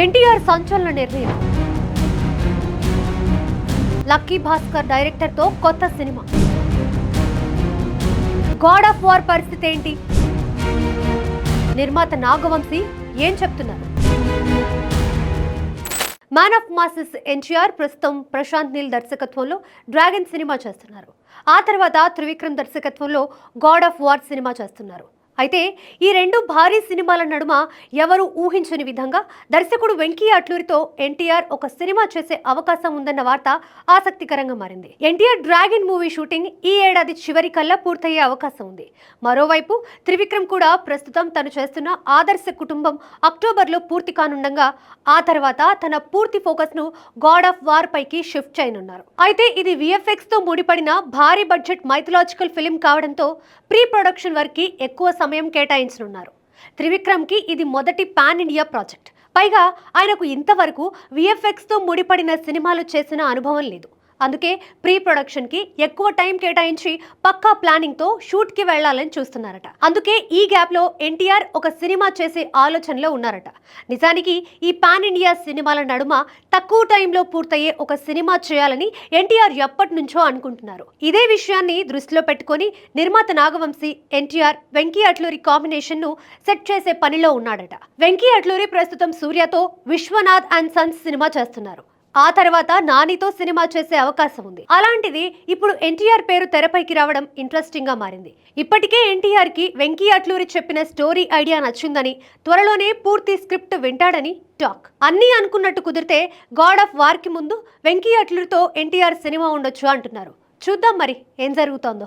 ఎన్టీఆర్ సంచలన నిర్ణయం. Lucky Bhaskar director తో కొత్త సినిమా. గాడ్ ఆఫ్ వార్ పరిస్థితి ఏంటి? నిర్మాత నాగవంశీ ఏం చెప్తున్నారు? మ్యాన్ ఆఫ్ మాసెస్ ఎన్టీఆర్ ప్రస్తుతం ప్రశాంత్ నీల్ దర్శకత్వంలో డ్రాగన్ సినిమా చేస్తున్నారు. ఆ తర్వాత త్రివిక్రమ్ దర్శకత్వంలో గాడ్ ఆఫ్ వార్ సినిమా చేస్తున్నారు. అయితే ఈ రెండు భారీ సినిమాల నడుమ ఎవరు ఊహించని విధంగా దర్శకుడు వెంకీ అట్లూరితో ఎన్టీఆర్ ఒక సినిమా చేసే అవకాశం ఉందన్న వార్త ఆసక్తికరంగా మారింది. ఎన్టీఆర్ డ్రాగన్ మూవీ షూటింగ్ ఈ ఏడాది చివరి కల్లా పూర్తయ్యే అవకాశం ఉంది. మరోవైపు త్రివిక్రమ్ కూడా ప్రస్తుతం తను చేస్తున్న ఆదర్శ కుటుంబం అక్టోబర్లో పూర్తి కానుండగా ఆ తర్వాత తన పూర్తి ఫోకస్ ను గాడ్ ఆఫ్ వార్ పైకి షిఫ్ట్ చేయనున్నారు. అయితే ఇది విఎఫ్ఎక్స్ తో ముడిపడిన భారీ బడ్జెట్ మైథలాజికల్ ఫిలిం కావడంతో ప్రీ ప్రొడక్షన్ వర్క్ కి ఎక్కువ సమయం కేటాయించనున్నారు. త్రివిక్రమ్ కి ఇది మొదటి పాన్ ఇండియా ప్రాజెక్ట్. పైగా ఆయనకు ఇంతవరకు విఎఫ్ఎక్స్ తో ముడిపడిన సినిమాలు చేసిన అనుభవం లేదు. అందుకే ప్రీ ప్రొడక్షన్ కి ఎక్కువ టైం కేటాయించి పక్కా ప్లానింగ్ తో షూట్ కి వెళ్లాలని చూస్తున్నారట. అందుకే ఈ గ్యాప్ లో ఎన్టీఆర్ ఒక సినిమా చేసే ఆలోచనలో ఉన్నారట. నిజానికి ఈ పాన్ ఇండియా సినిమాల నడుమ తక్కువ టైంలో పూర్తయ్యే ఒక సినిమా చేయాలని ఎన్టీఆర్ ఎప్పటి నుంచో అనుకుంటున్నారు. ఇదే విషయాన్ని దృష్టిలో పెట్టుకొని నిర్మాత నాగవంశీ ఎన్టీఆర్ వెంకీ అట్లూరి కాంబినేషన్ ను సెట్ చేసే పనిలో ఉన్నాడట. వెంకీ అట్లూరి ప్రస్తుతం సూర్యతో విశ్వనాథ్ అండ్ సన్స్ సినిమా చేస్తున్నారు. ఆ తర్వాత నానితో సినిమా చేసే అవకాశం ఉంది. అలాంటిది ఇప్పుడు ఎన్టీఆర్ పేరు తెరపైకి రావడం ఇంట్రెస్టింగ్ గా మారింది. ఇప్పటికే ఎన్టీఆర్ కి వెంకీ అట్లూరి చెప్పిన స్టోరీ ఐడియా నచ్చిందని, త్వరలోనే పూర్తి స్క్రిప్ట్ వింటాడని టాక్. అన్నీ అనుకున్నట్టు కుదిరితే గాడ్ ఆఫ్ వార్ కి ముందు వెంకీ అట్లూరితో ఎన్టీఆర్ సినిమా ఉండొచ్చు అంటున్నారు. చూద్దాం మరి ఏం జరుగుతోందో.